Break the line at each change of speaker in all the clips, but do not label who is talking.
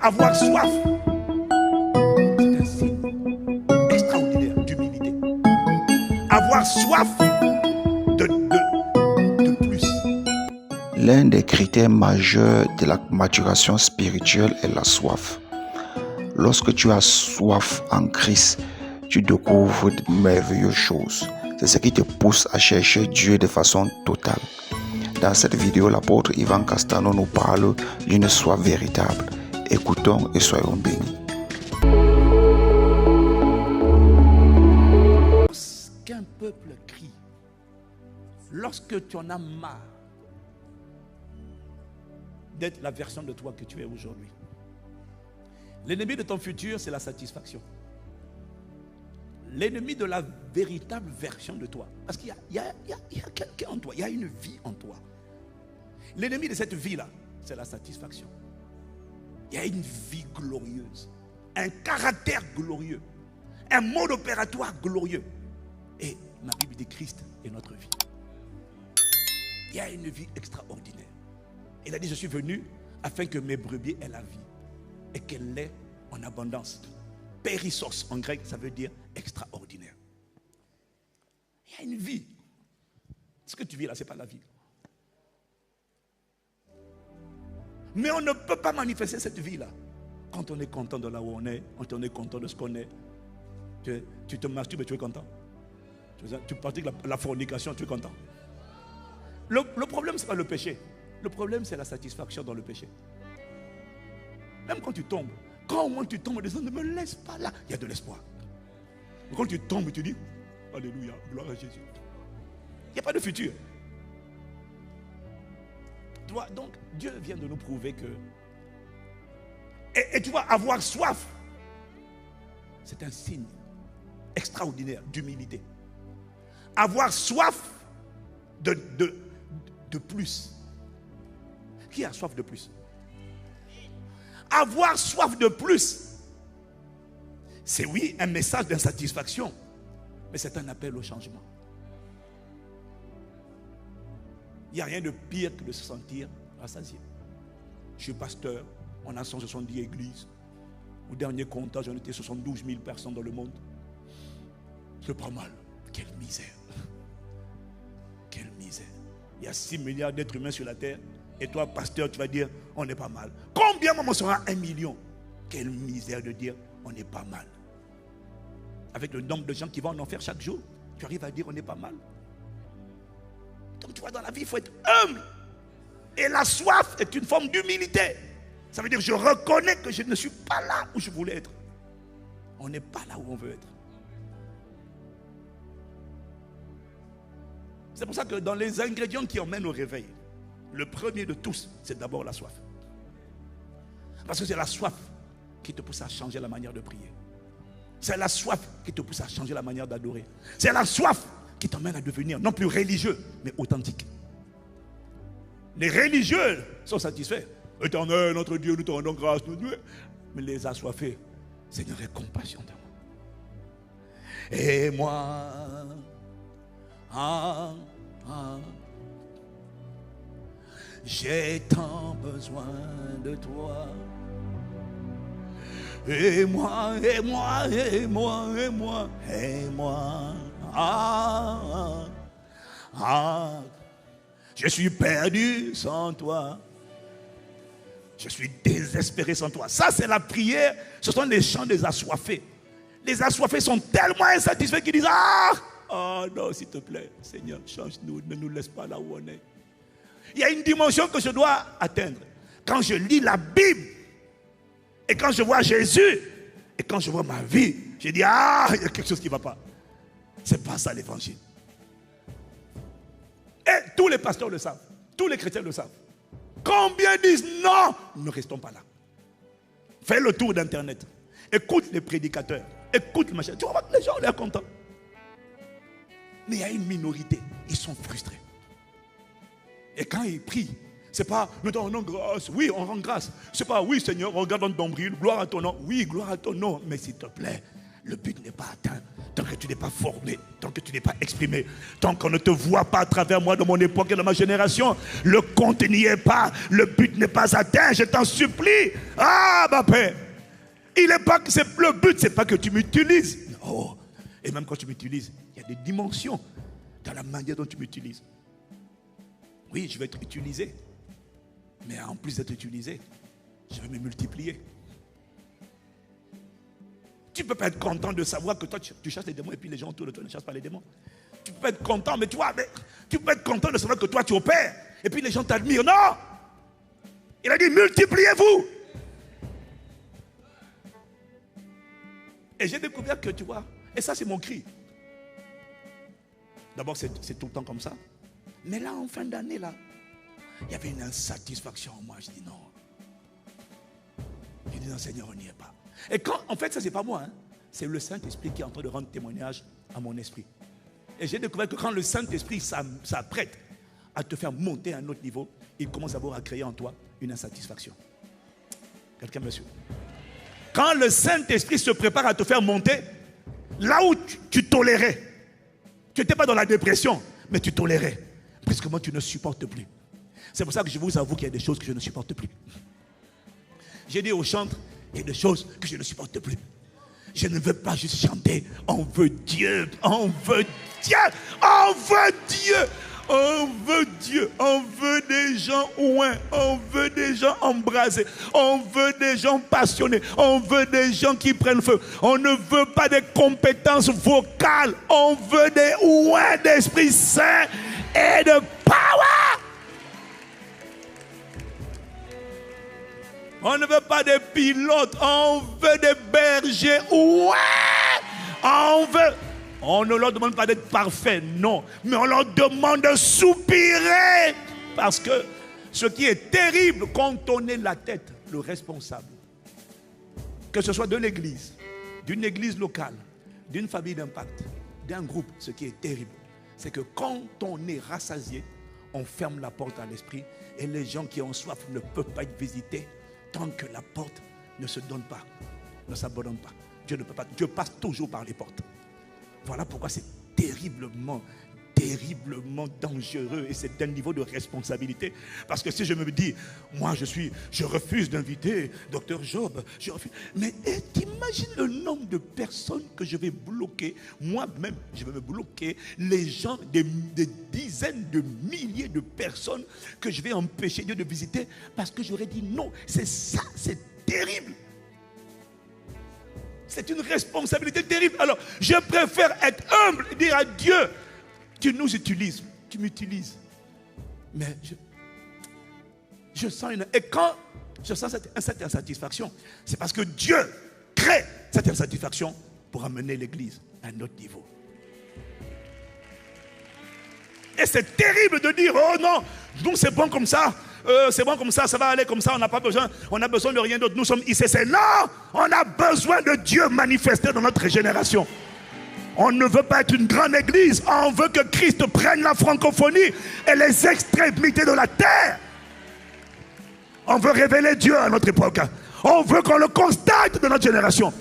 Avoir soif, c'est un signe extraordinaire d'humilité. Avoir soif de plus.
L'un des critères majeurs de la maturation spirituelle est la soif. Lorsque tu as soif en Christ, tu découvres de merveilleuses choses. C'est ce qui te pousse à chercher Dieu de façon totale. Dans cette vidéo, l'apôtre Ivan Castano nous parle d'une soif véritable. Écoutons et soyons bénis.
Lorsqu'un peuple crie, lorsque tu en as marre d'être la version de toi que tu es aujourd'hui, l'ennemi de ton futur, c'est la satisfaction. L'ennemi de la véritable version de toi. Parce qu'il y a quelqu'un en toi, il y a une vie en toi. L'ennemi de cette vie-là, c'est la satisfaction. Il y a une vie glorieuse, un caractère glorieux, un mode opératoire glorieux. Et ma Bible dit Christ est notre vie. Il y a une vie extraordinaire. Il a dit, je suis venu afin que mes brebis aient la vie et qu'elle l'ait en abondance. Périssos en grec, ça veut dire extraordinaire. Il y a une vie. Ce que tu vis là, ce n'est pas la vie. Mais on ne peut pas manifester cette vie-là quand on est content de là où on est, quand on est content de ce qu'on est. Tu te masturbes et tu es content. Tu pratiques la fornication, tu es content. Le problème, ce n'est pas le péché. Le problème, c'est la satisfaction dans le péché. Même quand tu tombes, quand au moins tu tombes, ne me laisse pas là, il y a de l'espoir. Mais quand tu tombes, tu dis, alléluia, gloire à Jésus. Il n'y a pas de futur. Donc, Dieu vient de nous prouver que... Et tu vas avoir soif. C'est un signe extraordinaire d'humilité. Avoir soif de plus. Qui a soif de plus? Avoir soif de plus, c'est oui un message d'insatisfaction, mais c'est un appel au changement. Il n'y a rien de pire que de se sentir rassasié. Je suis pasteur, on a 170 églises. Au dernier comptage, on était 72 000 personnes dans le monde. C'est pas mal. Quelle misère. Quelle misère. Il y a 6 milliards d'êtres humains sur la terre. Et toi, pasteur, tu vas dire, on n'est pas mal. Combien maman sera 1 million? Quelle misère de dire, on n'est pas mal. Avec le nombre de gens qui vont en enfer chaque jour, tu arrives à dire, on n'est pas mal. Donc tu vois, dans la vie, il faut être humble. Et la soif est une forme d'humilité. Ça veut dire, je reconnais que je ne suis pas là où je voulais être. On n'est pas là où on veut être. C'est pour ça que dans les ingrédients qui emmènent au réveil, le premier de tous, c'est d'abord la soif. Parce que c'est la soif qui te pousse à changer la manière de prier. C'est la soif qui te pousse à changer la manière d'adorer. C'est la soif qui t'emmène à devenir non plus religieux, mais authentique. Les religieux sont satisfaits. Éternel, notre Dieu, nous te rendons grâce. Mais les assoiffés, Seigneur, aie compassion de moi. Et moi, j'ai tant besoin de toi. Et moi, et moi, et moi, et moi, et moi. Je suis perdu sans toi. Je suis désespéré sans toi. Ça, c'est la prière. Ce sont les chants des assoiffés. Les assoiffés sont tellement insatisfaits qu'ils disent, oh non, s'il te plaît, Seigneur, change-nous, ne nous laisse pas là où on est. Il y a une dimension que je dois atteindre. Quand je lis la Bible, et quand je vois Jésus, et quand je vois ma vie, je dis, il y a quelque chose qui ne va pas. C'est pas ça l'évangile. Et tous les pasteurs le savent. Tous les chrétiens le savent. Combien disent non, ne restons pas là. Fais le tour d'internet. Écoute les prédicateurs. Écoute le machin. Tu vois que les gens ont l'air contents. Mais il y a une minorité. Ils sont frustrés. Et quand ils prient, c'est pas nous te rendons grâce. Oui, on rend grâce. C'est pas oui, Seigneur, on regarde dans ton nombril. Gloire à ton nom. Oui, gloire à ton nom. Mais s'il te plaît, le but n'est pas atteint. tant que tu n'es pas formé, tant que tu n'es pas exprimé, tant qu'on ne te voit pas à travers moi, dans mon époque et dans ma génération, le compte n'y est pas, le but n'est pas atteint, je t'en supplie. Ah, ma paix, le but, c'est pas que tu m'utilises. Non. Et même quand tu m'utilises, il y a des dimensions dans la manière dont tu m'utilises. Oui, je vais être utilisé. Mais en plus d'être utilisé, je vais me multiplier. Tu ne peux pas être content de savoir que toi, tu chasses les démons et puis les gens autour de toi ne chassent pas les démons. Tu peux être content, mais tu peux être content de savoir que toi, tu opères et puis les gens t'admirent. Non! Il a dit, multipliez-vous. Et j'ai découvert que, tu vois, et ça, c'est mon cri. D'abord, c'est tout le temps comme ça. Mais là, en fin d'année, là, il y avait une insatisfaction en moi. Je dis non. Je dis non, Seigneur, on n'y est pas. Et quand, en fait, ça, c'est pas moi. Hein. C'est le Saint-Esprit qui est en train de rendre témoignage à mon esprit. Et j'ai découvert que quand le Saint-Esprit s'apprête à te faire monter à un autre niveau, il commence d'abord à créer en toi une insatisfaction. Quelqu'un me suit? Quand le Saint-Esprit se prépare à te faire monter, là où tu tolérais, tu n'étais pas dans la dépression, mais tu tolérais. Presque tu ne supportes plus. C'est pour ça que je vous avoue qu'il y a des choses que je ne supporte plus. J'ai dit aux chantres, il y a des choses que je ne supporte plus. Je ne veux pas juste chanter. On veut Dieu, on veut Dieu, on veut Dieu, on veut Dieu, on veut des gens ouins, on veut des gens embrasés, on veut des gens passionnés, on veut des gens qui prennent feu. On ne veut pas des compétences vocales, on veut des ouins d'Esprit Saint et de power. On ne veut pas des pilotes, on veut des bergers. Ouais! On ne leur demande pas d'être parfait, non. Mais on leur demande de soupirer. Parce que ce qui est terrible, quand on est la tête, le responsable, que ce soit de l'église, d'une église locale, d'une famille d'impact, d'un groupe, ce qui est terrible, c'est que quand on est rassasié, on ferme la porte à l'esprit et les gens qui ont soif ne peuvent pas être visités tant que la porte ne se donne pas, ne s'abandonne pas. Dieu ne peut pas. Dieu passe toujours par les portes. Voilà pourquoi c'est terriblement dangereux et c'est un niveau de responsabilité. Parce que si je me dis, moi je refuse d'inviter Dr Job, je refuse. Mais t'imagines le nombre de personnes que je vais bloquer. Moi-même, je vais me bloquer. Les gens, des dizaines de milliers de personnes que je vais empêcher Dieu de visiter parce que j'aurais dit non. C'est ça, c'est terrible. C'est une responsabilité terrible. Alors, je préfère être humble et dire à Dieu, tu nous utilises, tu m'utilises. Mais je sens et quand je sens cette insatisfaction, c'est parce que Dieu crée cette insatisfaction pour amener l'église à un autre niveau. Et c'est terrible de dire, oh non, nous c'est bon comme ça. C'est bon comme ça va aller comme ça, on n'a pas besoin, on a besoin de rien d'autre. Nous sommes ICC. Non, on a besoin de Dieu manifesté dans notre génération. On ne veut pas être une grande église, on veut que Christ prenne la francophonie et les extrémités de la terre. On veut révéler Dieu à notre époque. On veut qu'on le constate dans notre génération.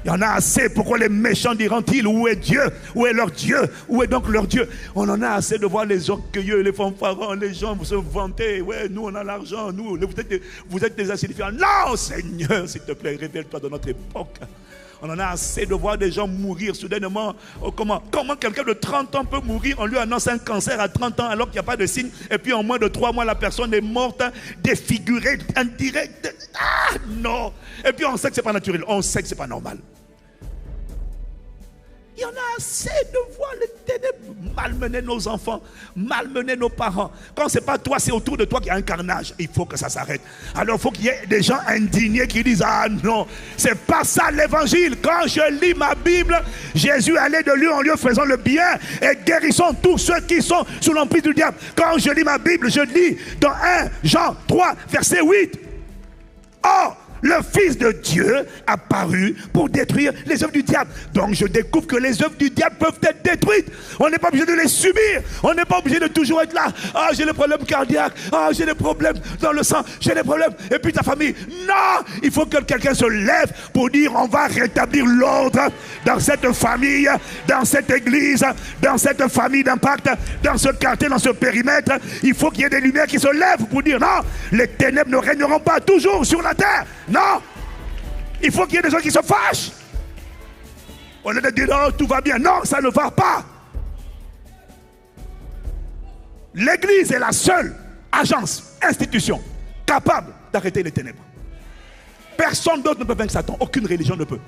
Il y en a assez. Pourquoi les méchants diront-ils, où est Dieu? Où est leur Dieu? Où est donc leur Dieu? On en a assez de voir les orgueilleux, les fanfarons, les gens vous se vanter. Ouais, nous on a l'argent, nous, vous êtes des insignifiants. Non, Seigneur, s'il te plaît, révèle-toi dans notre époque. On en a assez de voir des gens mourir soudainement. Oh, comment quelqu'un de 30 ans peut mourir? On lui annonce un cancer à 30 ans alors qu'il n'y a pas de signe. Et puis en moins de 3 mois, la personne est morte, défigurée, indirecte. Ah non! Et puis on sait que ce n'est pas naturel. On sait que ce n'est pas normal. Il y en a assez de voir les ténèbres malmener nos enfants, malmener nos parents. Quand ce n'est pas toi, c'est autour de toi qu'il y a un carnage. Il faut que ça s'arrête. Alors il faut qu'il y ait des gens indignés qui disent, ah non, c'est pas ça l'évangile. Quand je lis ma Bible, Jésus allait de lieu en lieu faisant le bien et guérissant tous ceux qui sont sous l'emprise du diable. Quand je lis ma Bible, je lis dans 1 Jean 3, verset 8. Or, le Fils de Dieu apparu pour détruire les œuvres du diable. Donc je découvre que les œuvres du diable peuvent être détruites. On n'est pas obligé de les subir. On n'est pas obligé de toujours être là. Ah, j'ai des problèmes cardiaques. Ah, j'ai des problèmes dans le sang. J'ai des problèmes. Et puis ta famille. Non, il faut que quelqu'un se lève pour dire on va rétablir l'ordre dans cette famille, dans cette église, dans cette famille d'impact, dans ce quartier, dans ce périmètre. Il faut qu'il y ait des lumières qui se lèvent pour dire non, les ténèbres ne régneront pas toujours sur la terre. Non, il faut qu'il y ait des gens qui se fâchent. Au lieu de dire non, tout va bien. Non, ça ne va pas. L'église est la seule agence, institution capable d'arrêter les ténèbres. Personne d'autre ne peut vaincre Satan. Aucune religion ne peut.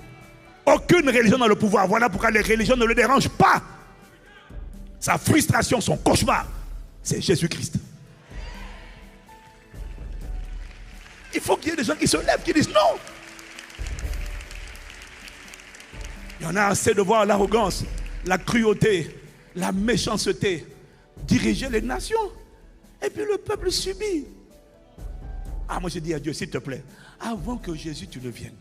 Aucune religion n'a le pouvoir. Voilà pourquoi les religions ne le dérangent pas. Sa frustration, son cauchemar, c'est Jésus-Christ. Il faut qu'il y ait des gens qui se lèvent, qui disent non. Il y en a assez de voir l'arrogance, la cruauté, la méchanceté diriger les nations. Et puis le peuple subit. Ah, moi je dis à Dieu, s'il te plaît, avant que Jésus tu ne viennes,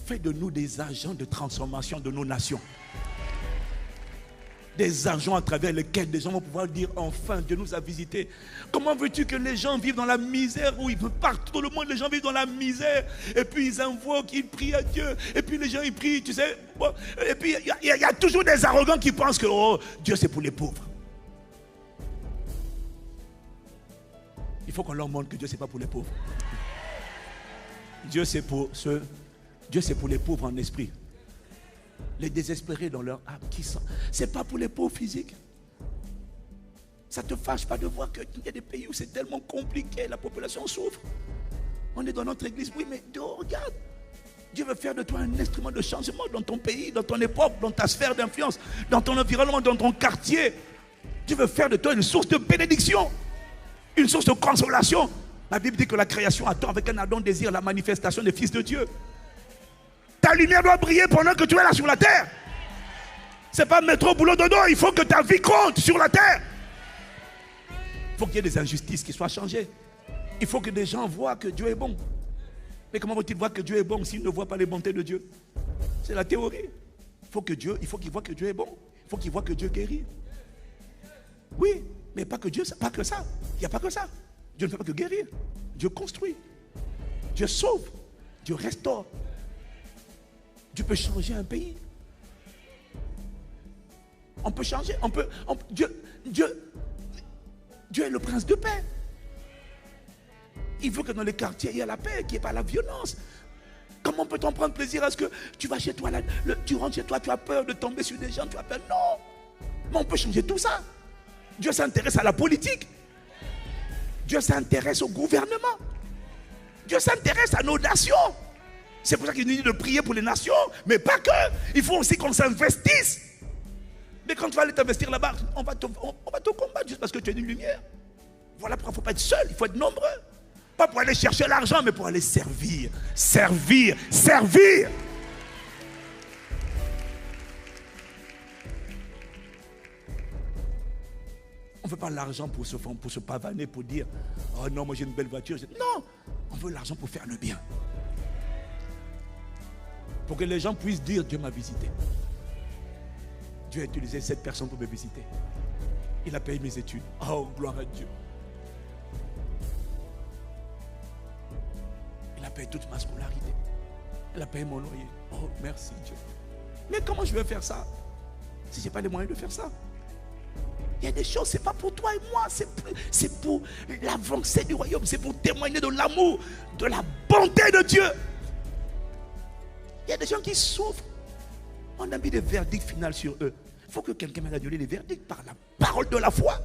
fais de nous des agents de transformation de nos nations. Des agents à travers lesquels des gens vont pouvoir dire enfin Dieu nous a visités. Comment veux-tu que les gens vivent dans la misère où ils partent dans le monde, les gens vivent dans la misère et puis ils invoquent, ils prient à Dieu et puis les gens ils prient, tu sais. Et puis il y a toujours des arrogants qui pensent que oh, Dieu c'est pour les pauvres. Il faut qu'on leur montre que Dieu c'est pas pour les pauvres. Dieu c'est pour les pauvres en esprit. Les désespérés dans leur âme qui sont. C'est pas pour les pauvres physiques. Ça te fâche pas de voir qu'il y a des pays où c'est tellement compliqué, la population souffre. On est dans notre église, oui, mais regarde. Dieu veut faire de toi un instrument de changement dans ton pays, dans ton époque, dans ta sphère d'influence, dans ton environnement, dans ton quartier. Dieu veut faire de toi une source de bénédiction, une source de consolation. La Bible dit que la création attend avec un ardent désir la manifestation des fils de Dieu. Ta lumière doit briller pendant que tu es là sur la terre. C'est pas mettre au boulot dodo. Il faut que ta vie compte sur la terre. Il faut qu'il y ait des injustices qui soient changées. Il faut que des gens voient que Dieu est bon. Mais comment vont-ils voir que Dieu est bon s'ils ne voient pas les bontés de Dieu? C'est la théorie. Il faut qu'ils voient que Dieu est bon. Il faut qu'ils voient que Dieu guérit. Oui, mais pas que Dieu, pas que ça. Il n'y a pas que ça. Dieu ne fait pas que guérir. Dieu construit. Dieu sauve. Dieu restaure. Dieu peut changer un pays. On peut changer. Dieu est le prince de paix. Il veut que dans les quartiers, il y ait la paix, qu'il n'y ait pas la violence. Comment peut-on prendre plaisir à ce que tu vas chez toi, tu rentres chez toi, tu as peur de tomber sur des gens, tu as peur? Non. Mais on peut changer tout ça. Dieu s'intéresse à la politique. Dieu s'intéresse au gouvernement. Dieu s'intéresse à nos nations. C'est pour ça qu'il nous dit de prier pour les nations, mais pas que. Il faut aussi qu'on s'investisse. Mais quand tu vas aller t'investir là-bas, on va te combattre juste parce que tu es une lumière. Voilà pourquoi il ne faut pas être seul, il faut être nombreux. Pas pour aller chercher l'argent, mais pour aller servir. Servir, servir. On ne veut pas l'argent pour se pavaner, pour dire oh non, moi j'ai une belle voiture. Non, on veut l'argent pour faire le bien. Pour que les gens puissent dire Dieu m'a visité. Dieu a utilisé cette personne pour me visiter. Il a payé mes études. Oh, gloire à Dieu. Il a payé toute ma scolarité. Il a payé mon loyer. Oh, merci Dieu. Mais comment je vais faire ça si je n'ai pas les moyens de faire ça? Il y a des choses, ce n'est pas pour toi et moi, c'est pour l'avancée du royaume, c'est pour témoigner de l'amour, de la bonté de Dieu. Il y a des gens qui souffrent. On a mis des verdicts finaux sur eux. Il faut que quelqu'un m'ait donné les verdicts par la parole de la foi.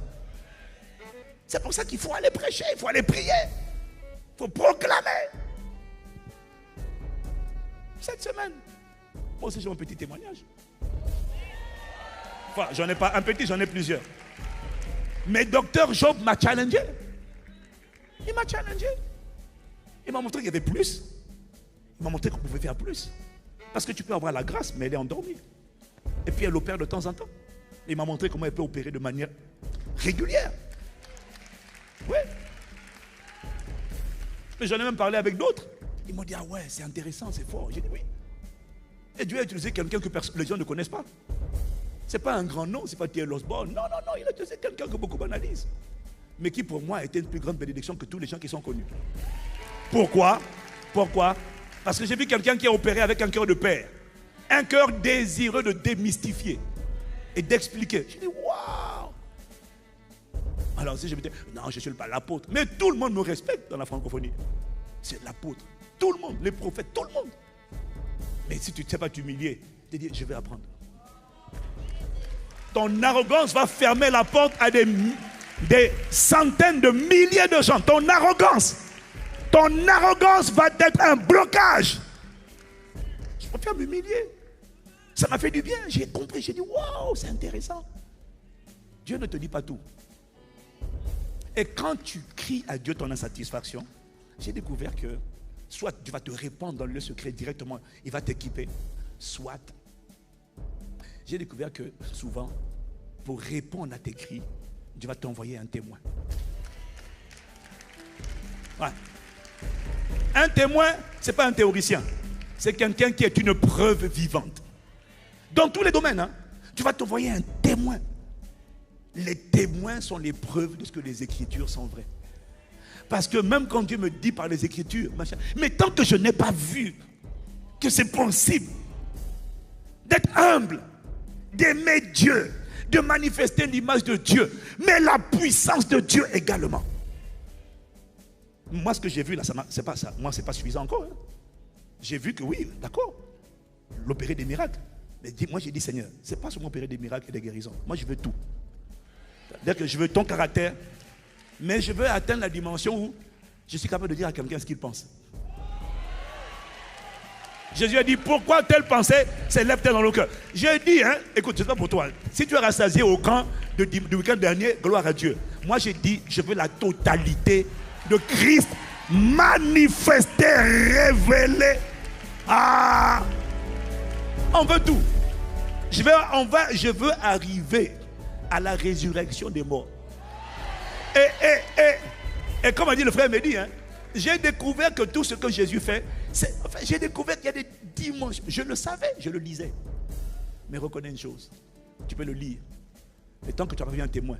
C'est pour ça qu'il faut aller prêcher, il faut aller prier, il faut proclamer. Cette semaine, moi aussi j'ai un petit témoignage. Enfin, j'en ai pas un petit, j'en ai plusieurs. Mais docteur Job m'a challengé. Il m'a challengé. Il m'a montré qu'il y avait plus. Il m'a montré qu'on pouvait faire plus. Parce que tu peux avoir la grâce, mais elle est endormie. Et puis elle opère de temps en temps. Il m'a montré comment elle peut opérer de manière régulière. Oui. Mais j'en ai même parlé avec d'autres. Ils m'ont dit, ah ouais, c'est intéressant, c'est fort. J'ai dit oui. Et Dieu a utilisé quelqu'un que les gens ne connaissent pas. Ce n'est pas un grand nom, ce n'est pas T.L. Osborne. Non, il a utilisé quelqu'un que beaucoup banalisent. Mais qui pour moi a été une plus grande bénédiction que tous les gens qui sont connus. Pourquoi? Parce que j'ai vu quelqu'un qui a opéré avec un cœur de père. Un cœur désireux de démystifier et d'expliquer. J'ai dit, waouh! Alors si je me dis, non, je suis pas l'apôtre. Mais tout le monde me respecte dans la francophonie. C'est l'apôtre. Tout le monde, les prophètes, tout le monde. Mais si tu ne sais pas t'humilier, tu dis, je vais apprendre. Ton arrogance va fermer la porte à des centaines de milliers de gens. Ton arrogance va être un blocage. Je préfère m'humilier. Ça m'a fait du bien. J'ai compris. J'ai dit, waouh, c'est intéressant. Dieu ne te dit pas tout. Et quand tu cries à Dieu ton insatisfaction, j'ai découvert que soit tu vas te répandre dans le secret directement, il va t'équiper, soit j'ai découvert que souvent, pour répondre à tes cris, Dieu va t'envoyer un témoin. Ouais. Un témoin, ce n'est pas un théoricien. C'est quelqu'un qui est une preuve vivante. Dans tous les domaines, hein, tu vas t'envoyer un témoin. Les témoins sont les preuves de ce que les Écritures sont vraies. Parce que même quand Dieu me dit par les Écritures, machin, mais tant que je n'ai pas vu que c'est possible d'être humble, d'aimer Dieu, de manifester l'image de Dieu, mais la puissance de Dieu également. Moi, ce que j'ai vu là, c'est pas ça. Moi, c'est pas suffisant encore. Hein. J'ai vu que oui, d'accord, l'opérer des miracles. Mais moi, j'ai dit, Seigneur, c'est pas seulement opérer des miracles et des guérisons. Moi, je veux tout. C'est-à-dire que je veux ton caractère, mais je veux atteindre la dimension où je suis capable de dire à quelqu'un ce qu'il pense. Jésus a dit, pourquoi telle pensée s'élève-t-elle dans le cœur? J'ai dit, hein, écoute, c'est pas pour toi. Si tu es rassasié au camp du week-end dernier, gloire à Dieu. Moi, j'ai dit, je veux la totalité de Christ manifesté, révélé. Ah, on veut tout. Je veux arriver à la résurrection des morts. Et comme a dit le frère Mehdi, hein, j'ai découvert que tout ce que Jésus fait, j'ai découvert qu'il y a des dimensions. Je le savais, je le lisais. Mais reconnais une chose, tu peux le lire. Mais tant que tu as vu un témoin,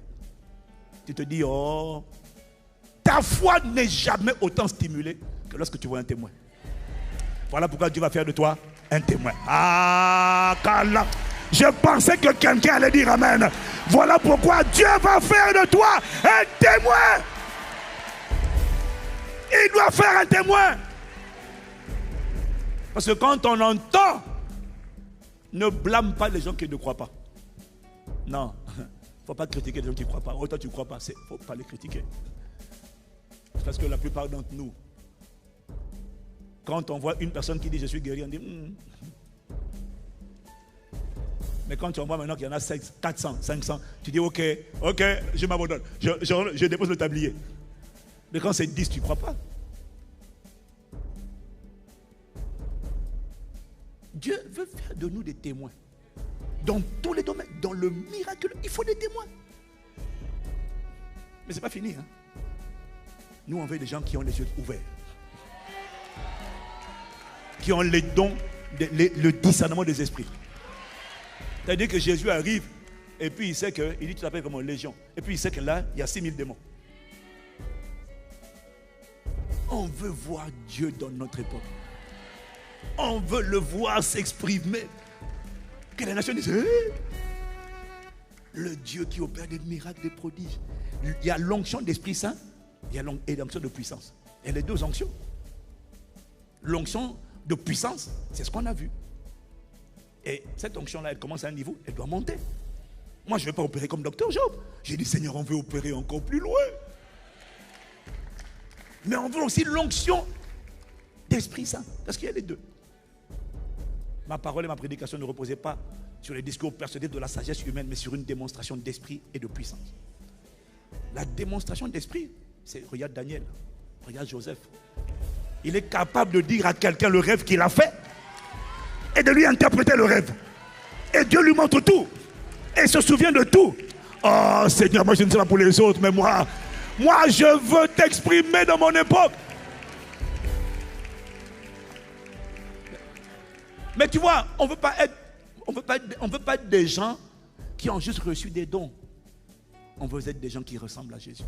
tu te dis, oh, ta foi n'est jamais autant stimulée que lorsque tu vois un témoin. Voilà pourquoi Dieu va faire de toi un témoin. Ah, Kala. Je pensais que quelqu'un allait dire amen. Voilà pourquoi Dieu va faire de toi un témoin. Il doit faire un témoin. Parce que quand on entend, ne blâme pas les gens qui ne croient pas. Non, il ne faut pas critiquer les gens qui ne croient pas. Autant tu ne crois pas, il ne faut pas les critiquer. Parce que la plupart d'entre nous, quand on voit une personne qui dit je suis guéri, on dit Mais quand tu en vois maintenant qu'il y en a 400, 500, tu dis ok, je m'abandonne, je dépose le tablier. Mais quand c'est 10, tu ne crois pas. Dieu veut faire de nous des témoins. Dans tous les domaines, dans le miracle, il faut des témoins. Mais ce n'est pas fini. Hein? Nous, on veut des gens qui ont les yeux ouverts. Qui ont les dons, le discernement des esprits. C'est-à-dire que Jésus arrive et puis il sait que, il dit tu t'appelles comme légion. Et puis il sait que là, il y a 6000 démons. On veut voir Dieu dans notre époque. On veut le voir s'exprimer. Que les nations disent, le Dieu qui opère des miracles, des prodiges. Il y a l'onction d'Esprit Saint, il y a l'onction de puissance. Il y a les deux onctions. L'onction de puissance, c'est ce qu'on a vu. Et cette onction-là, elle commence à un niveau, elle doit monter. Moi, je ne vais pas opérer comme Dr Job. J'ai dit, Seigneur, on veut opérer encore plus loin. Mais on veut aussi l'onction d'Esprit Saint. Parce qu'il y a les deux. Ma parole et ma prédication ne reposaient pas sur les discours persuadés de la sagesse humaine, mais sur une démonstration d'esprit et de puissance. La démonstration d'esprit, c'est, regarde Daniel, regarde Joseph. Il est capable de dire à quelqu'un le rêve qu'il a fait et de lui interpréter le rêve. Et Dieu lui montre tout. Et il se souvient de tout. Oh Seigneur, moi je ne sais pas pour les autres, mais moi je veux t'exprimer dans mon époque. Mais tu vois, on ne veut pas être des gens qui ont juste reçu des dons. On veut être des gens qui ressemblent à Jésus.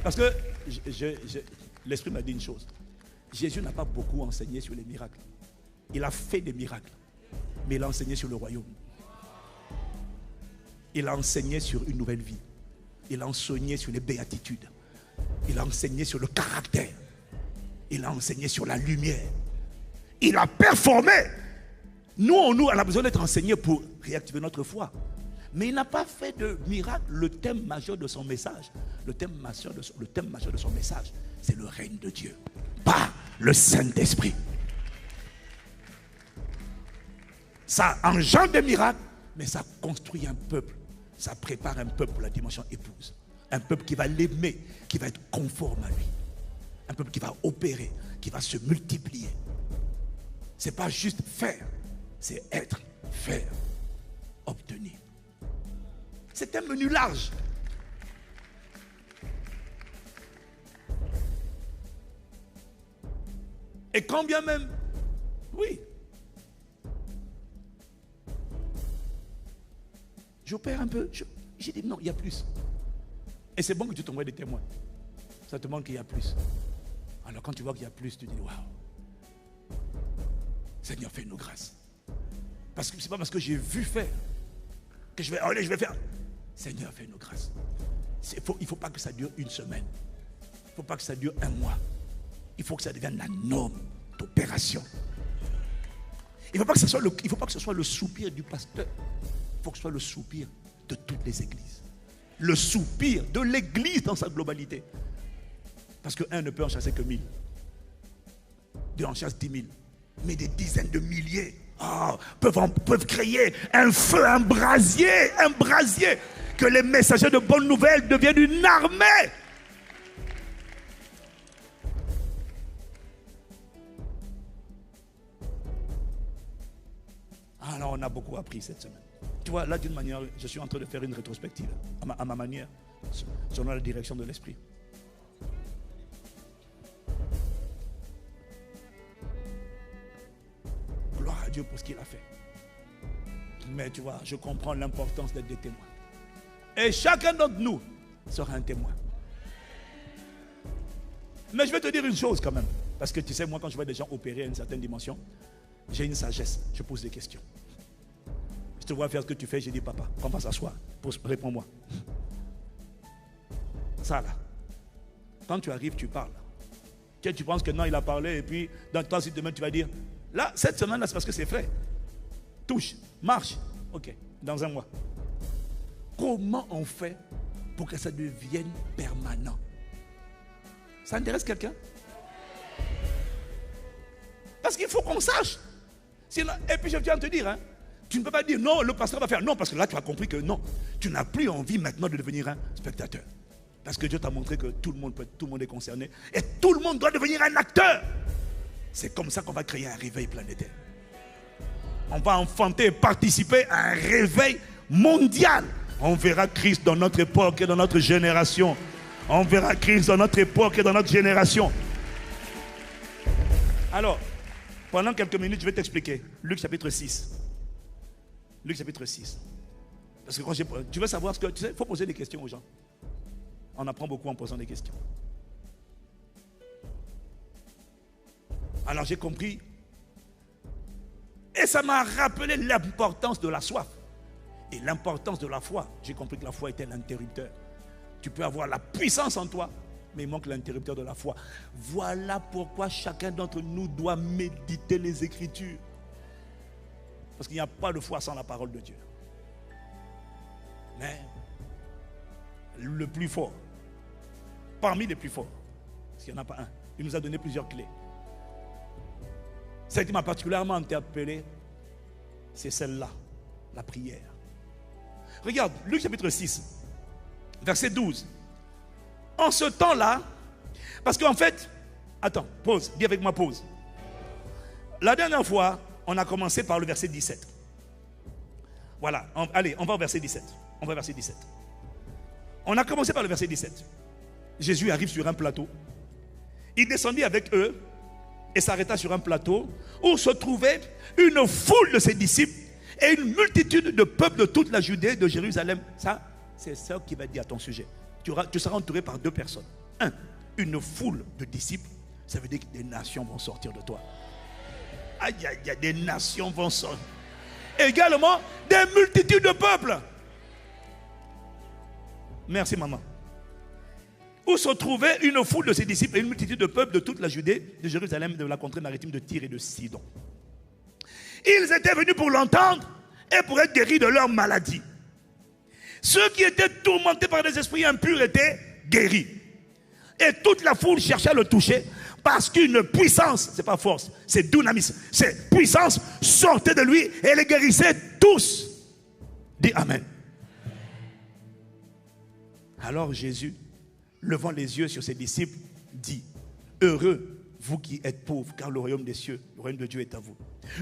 Parce que l'Esprit m'a dit une chose. Jésus n'a pas beaucoup enseigné sur les miracles. Il a fait des miracles, mais il a enseigné sur le royaume. Il a enseigné sur une nouvelle vie. Il a enseigné sur les béatitudes. Il a enseigné sur le caractère. Il a enseigné sur la lumière. Il a performé. Nous, on a besoin d'être enseignés pour réactiver notre foi. Mais il n'a pas fait de miracle. Le thème majeur de son message, le thème majeur de son message, c'est le règne de Dieu, pas le Saint-Esprit. Ça engendre des miracles, mais ça construit un peuple. Ça prépare un peuple pour la dimension épouse. Un peuple qui va l'aimer, qui va être conforme à lui. Un peuple qui va opérer, qui va se multiplier. Ce n'est pas juste faire, c'est être, faire, obtenir. C'est un menu large. Et quand bien même, oui, j'opère un peu, j'ai dit non, il y a plus. Et c'est bon que tu t'envoies des témoins. Ça te montre qu'il y a plus. Alors quand tu vois qu'il y a plus, tu dis waouh, Seigneur, fais-nous grâce. Parce que c'est pas parce que j'ai vu faire que je vais faire. Seigneur, fais-nous grâce. Il ne faut pas que ça dure une semaine. Il ne faut pas que ça dure un mois. Il faut que ça devienne la norme d'opération. Il ne faut pas que ce soit le soupir du pasteur. Il faut que ce soit le soupir de toutes les églises. Le soupir de l'église dans sa globalité. Parce qu'un ne peut en chasser que 1000. Deux en chasse 10 000. Mais des dizaines de milliers peuvent créer un feu, un brasier. Que les messagers de bonnes nouvelles deviennent une armée. Alors on a beaucoup appris cette semaine. Tu vois, là d'une manière, je suis en train de faire une rétrospective à ma manière, selon la direction de l'Esprit. Gloire à Dieu pour ce qu'il a fait. Mais tu vois, je comprends l'importance d'être des témoins. Et chacun d'entre nous sera un témoin. Mais je vais te dire une chose quand même. Parce que tu sais, moi quand je vois des gens opérer à une certaine dimension, j'ai une sagesse, je pose des questions. Je te vois faire ce que tu fais, j'ai dit papa, on va s'asseoir, réponds-moi. Ça là, quand tu arrives, tu parles. Tu penses que non, il a parlé et puis dans toi, si demain tu vas dire, là, cette semaine là, c'est parce que c'est frais. Touche, marche, ok, dans un mois. Comment on fait pour que ça devienne permanent? Ça intéresse quelqu'un? Parce qu'il faut qu'on sache. Sinon, et puis je tiens à te dire, tu ne peux pas dire non, le pasteur va faire. Non, parce que là tu as compris que non. Tu n'as plus envie maintenant de devenir un spectateur. Parce que Dieu t'a montré que tout le monde est concerné. Et tout le monde doit devenir un acteur. C'est comme ça qu'on va créer un réveil planétaire. On va enfanter et participer à un réveil mondial. On verra Christ dans notre époque et dans notre génération. On verra Christ dans notre époque et dans notre génération. Alors, pendant quelques minutes, je vais t'expliquer. Luc chapitre 6. Luc chapitre 6. Parce que quand tu veux savoir ce que... Tu sais, il faut poser des questions aux gens. On apprend beaucoup en posant des questions. Alors j'ai compris. Et ça m'a rappelé l'importance de la soif. Et l'importance de la foi. J'ai compris que la foi était l'interrupteur. Tu peux avoir la puissance en toi, mais il manque l'interrupteur de la foi. Voilà pourquoi chacun d'entre nous doit méditer les Écritures. Parce qu'il n'y a pas de foi sans la parole de Dieu. Mais le plus fort, parmi les plus forts, parce qu'il n'y en a pas un, il nous a donné plusieurs clés. Celle qui m'a particulièrement interpellé, c'est celle-là, la prière. Regarde, Luc chapitre 6, verset 12. En ce temps-là, parce qu'en fait, attends, pause, dis avec moi pause. La dernière fois, on a commencé par le verset 17. Voilà, allez, on va au verset 17. On va au verset 17. On a commencé par le verset 17. Jésus arrive sur un plateau. Il descendit avec eux et s'arrêta sur un plateau où se trouvait une foule de ses disciples et une multitude de peuples de toute la Judée, de Jérusalem. Ça, c'est ça qui va dire à ton sujet. Tu seras entouré par deux personnes. Un, une foule de disciples. Ça veut dire que des nations vont sortir de toi. Aïe, aïe, aïe, des nations vont sortir. Également, des multitudes de peuples. Merci, maman. Où se trouvait une foule de ses disciples et une multitude de peuples de toute la Judée, de Jérusalem, de la contrée maritime de Tyr et de Sidon. Ils étaient venus pour l'entendre et pour être guéris de leur maladie. Ceux qui étaient tourmentés par des esprits impurs étaient guéris. Et toute la foule cherchait à le toucher parce qu'une puissance, c'est pas force, c'est dunamis, c'est puissance sortait de lui et les guérissait tous. Dis Amen. Alors Jésus, levant les yeux sur ses disciples, dit: heureux vous qui êtes pauvres, car le royaume des cieux, le royaume de Dieu est à vous.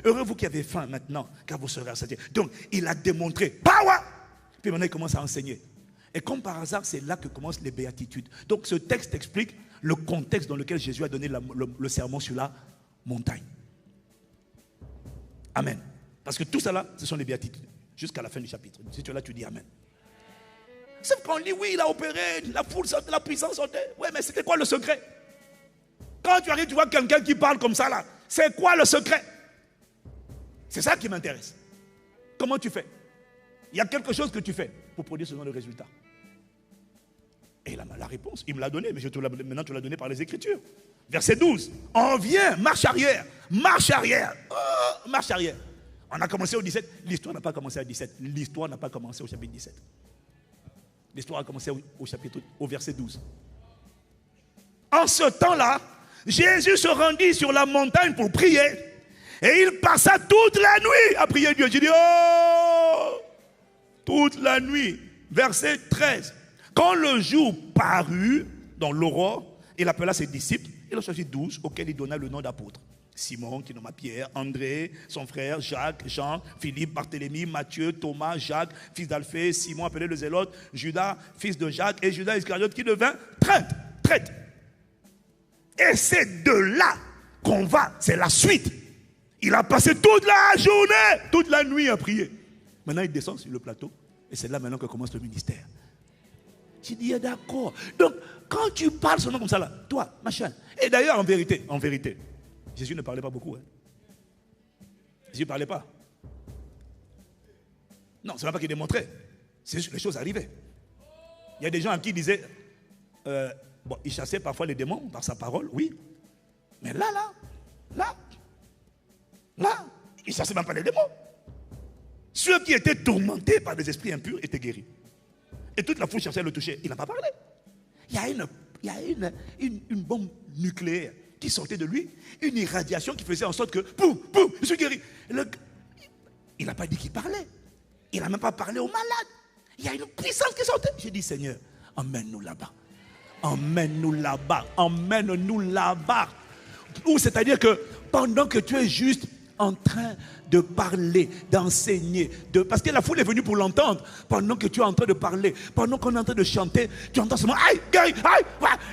Heureux vous qui avez faim maintenant, car vous serez rassasiés. Donc il a démontré power. Puis maintenant il commence à enseigner. Et comme par hasard, c'est là que commencent les béatitudes. Donc ce texte explique le contexte dans lequel Jésus a donné le sermon sur la montagne. Amen. Parce que tout ça là, ce sont les béatitudes. Jusqu'à la fin du chapitre. Si tu es là, tu dis Amen. Sauf qu'on dit, oui, il a opéré, la foule sortait, la puissance sortait. Oui, mais c'était quoi le secret? Quand tu arrives, tu vois quelqu'un qui parle comme ça là. C'est quoi le secret? C'est ça qui m'intéresse. Comment tu fais? Il y a quelque chose que tu fais pour produire ce genre de résultat. Et il a la réponse. Il me l'a donné, mais maintenant tu l'as donné par les Écritures. Verset 12. On vient, marche arrière. Marche arrière. Oh, marche arrière. On a commencé au 17. L'histoire n'a pas commencé à 17. L'histoire n'a pas commencé au chapitre 17. L'histoire a commencé au verset 12. En ce temps-là, Jésus se rendit sur la montagne pour prier. Et il passa toute la nuit à prier Dieu. J'ai dit, oh, toute la nuit. Verset 13. Quand le jour parut dans l'aurore, il appela ses disciples. Il en choisit 12 auxquels il donna le nom d'apôtres. Simon, qui nomma Pierre, André, son frère, Jacques, Jean, Philippe, Barthélemy, Matthieu, Thomas, Jacques, fils d'Alphée, Simon appelé le Zélote, Judas, fils de Jacques, et Judas Iscariote qui devint traître. Et c'est de là qu'on va, c'est la suite. Il a passé toute la journée, toute la nuit à prier. Maintenant il descend sur le plateau, et c'est là maintenant que commence le ministère. J'ai dit, d'accord. Donc, quand tu parles seulement comme ça là, toi, machin. Et d'ailleurs, en vérité, Jésus ne parlait pas beaucoup. Hein. Jésus ne parlait pas. Non, ce n'est pas qu'il démontrait. C'est juste que les choses arrivaient. Il y a des gens à qui il disait, il chassait parfois les démons par sa parole, oui. Mais là, il ne chassait même pas les démons. Ceux qui étaient tourmentés par des esprits impurs étaient guéris. Et toute la foule cherchait à le toucher. Il n'a pas parlé. Il y a une bombe nucléaire qui sortait de lui, une irradiation qui faisait en sorte que, poum, je suis guéri. Il n'a pas dit qu'il parlait. Il n'a même pas parlé aux malades. Il y a une puissance qui sortait. J'ai dit, Seigneur, emmène-nous là-bas. Emmène-nous là-bas. Emmène-nous là-bas. Ou c'est-à-dire que pendant que tu es juste en train de parler, d'enseigner, parce que la foule est venue pour l'entendre. Pendant que tu es en train de parler, pendant qu'on est en train de chanter, tu entends seulement, aïe, aïe, aïe,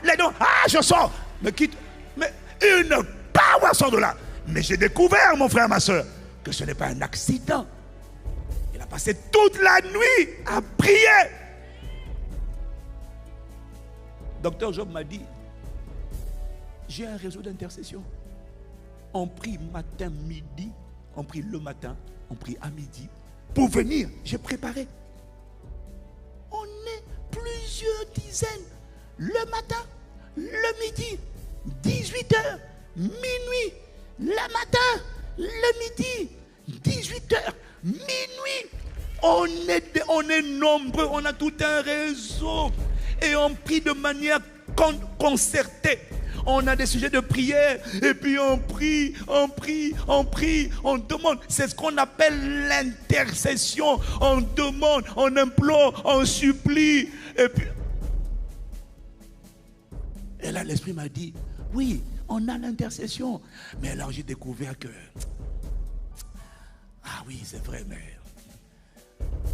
les dons, je sors. Mais une power sort de là. Mais j'ai découvert, mon frère, ma soeur, que ce n'est pas un accident. Il a passé toute la nuit à prier. Docteur Job m'a dit, j'ai un réseau d'intercession. On prie matin, midi, on prie le matin, on prie à midi. Pour venir, j'ai préparé. On est plusieurs dizaines. Le matin, le midi, 18h, minuit, le matin, le midi, 18h, minuit. On est nombreux, on a tout un réseau. Et on prie de manière concertée. On a des sujets de prière et puis on prie, on demande. C'est ce qu'on appelle l'intercession. On demande, on implore, on supplie. Et là, l'Esprit m'a dit, oui, on a l'intercession. Mais alors j'ai découvert que, oui, c'est vrai, mais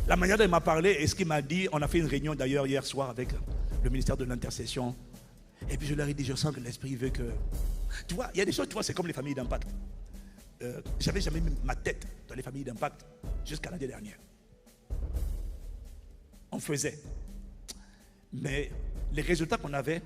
la manière dont il m'a parlé et ce qu'il m'a dit, on a fait une réunion d'ailleurs hier soir avec le ministère de l'intercession. Et puis je leur ai dit, je sens que l'Esprit veut que... Tu vois, il y a des choses, tu vois, c'est comme les familles d'impact. J'avais jamais mis ma tête dans les familles d'impact jusqu'à l'année dernière. On faisait. Mais les résultats qu'on avait,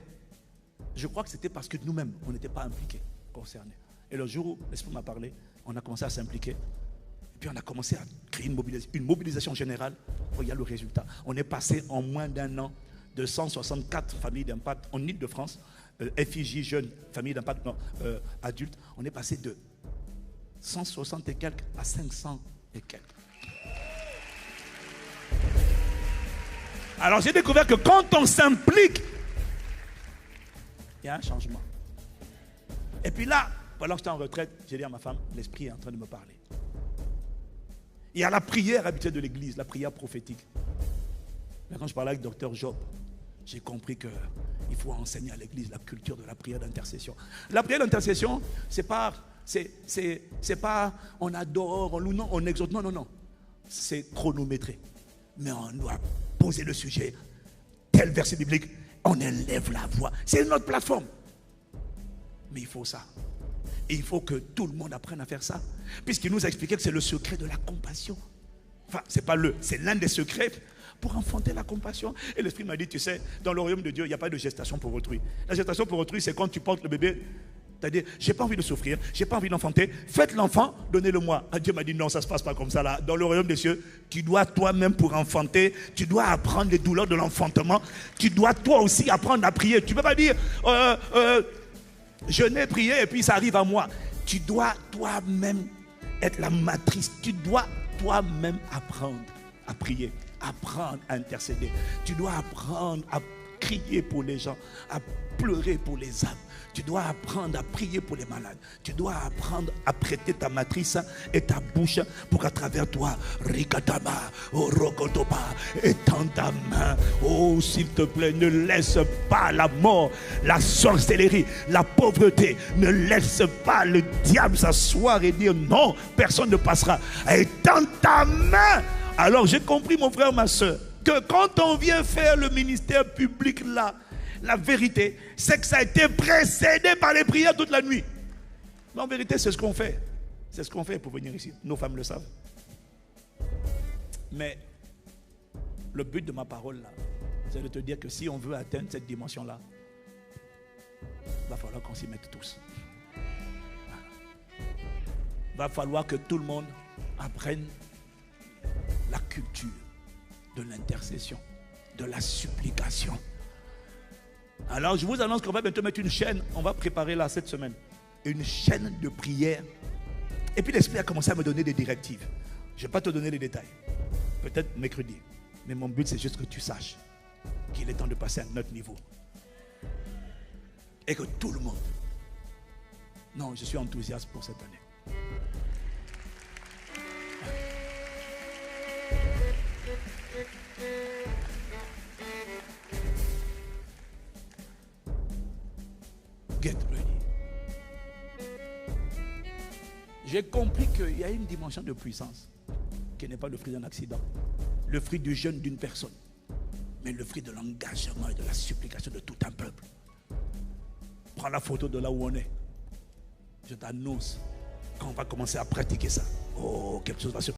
je crois que c'était parce que nous-mêmes, on n'était pas impliqués, concernés. Et le jour où l'Esprit m'a parlé, on a commencé à s'impliquer. Et puis on a commencé à créer une mobilisation générale. Regarde le résultat. On est passé en moins d'un an de 164 familles d'impact en Île-de-France, FIJ, jeunes, familles d'impact adultes. On est passé de 160 et quelques à 500 et quelques. Alors j'ai découvert que quand on s'implique, il y a un changement. Et puis là, pendant que j'étais en retraite, j'ai dit à ma femme, l'Esprit est en train de me parler. Il y a la prière habituelle de l'église, la prière prophétique. Mais quand je parlais avec Dr Job, j'ai compris qu'il faut enseigner à l'église la culture de la prière d'intercession. La prière d'intercession, c'est pas on adore, on loue, non, on exhorte, non. C'est chronométré. Mais on doit poser le sujet, tel verset biblique, on élève la voix. C'est notre plateforme. Mais il faut ça. Et il faut que tout le monde apprenne à faire ça. Puisqu'il nous a expliqué que c'est le secret de la compassion. Enfin, c'est l'un des secrets pour enfanter la compassion. Et l'Esprit m'a dit, tu sais, dans le royaume de Dieu, il n'y a pas de gestation pour autrui. La gestation pour autrui, c'est quand tu portes le bébé. C'est-à-dire, j'ai pas envie de souffrir, j'ai pas envie d'enfanter. Faites l'enfant, donnez-le-moi. Dieu m'a dit non, ça se passe pas comme ça là. Dans le royaume des cieux, tu dois toi-même pour enfanter, tu dois apprendre les douleurs de l'enfantement. Tu dois toi aussi apprendre à prier. Tu peux pas dire, je n'ai prié et puis ça arrive à moi. Tu dois toi-même être la matrice. Tu dois toi-même apprendre à prier, apprendre à intercéder. Tu dois apprendre à crier pour les gens, à pleurer pour les âmes. Tu dois apprendre à prier pour les malades. Tu dois apprendre à prêter ta matrice et ta bouche pour qu'à travers toi, Rikataba, Rokotoba, étends ta main. Oh, s'il te plaît, ne laisse pas la mort, la sorcellerie, la pauvreté. Ne laisse pas le diable s'asseoir et dire non, personne ne passera. Étends ta main. Alors j'ai compris, mon frère, ma soeur, que quand on vient faire le ministère public là, la vérité, c'est que ça a été précédé par les prières toute la nuit. Mais en vérité, c'est ce qu'on fait. C'est ce qu'on fait pour venir ici. Nos femmes le savent. Mais le but de ma parole là, c'est de te dire que si on veut atteindre cette dimension-là, il va falloir qu'on s'y mette tous. Il va falloir que tout le monde apprenne la culture de l'intercession, de la supplication. Alors je vous annonce qu'on va bientôt mettre une chaîne. On va préparer là cette semaine une chaîne de prière. Et puis l'Esprit a commencé à me donner des directives. Je ne vais pas te donner les détails. Peut-être mercredi. Mais mon but c'est juste que tu saches qu'il est temps de passer à un autre niveau. Et que tout le monde. Non, je suis enthousiaste pour cette année. Get ready. J'ai compris qu'il y a une dimension de puissance qui n'est pas le fruit d'un accident, le fruit du jeûne d'une personne, mais le fruit de l'engagement et de la supplication de tout un peuple. Prends la photo de là où on est. Je t'annonce, quand on va commencer à pratiquer ça, oh, quelque chose va se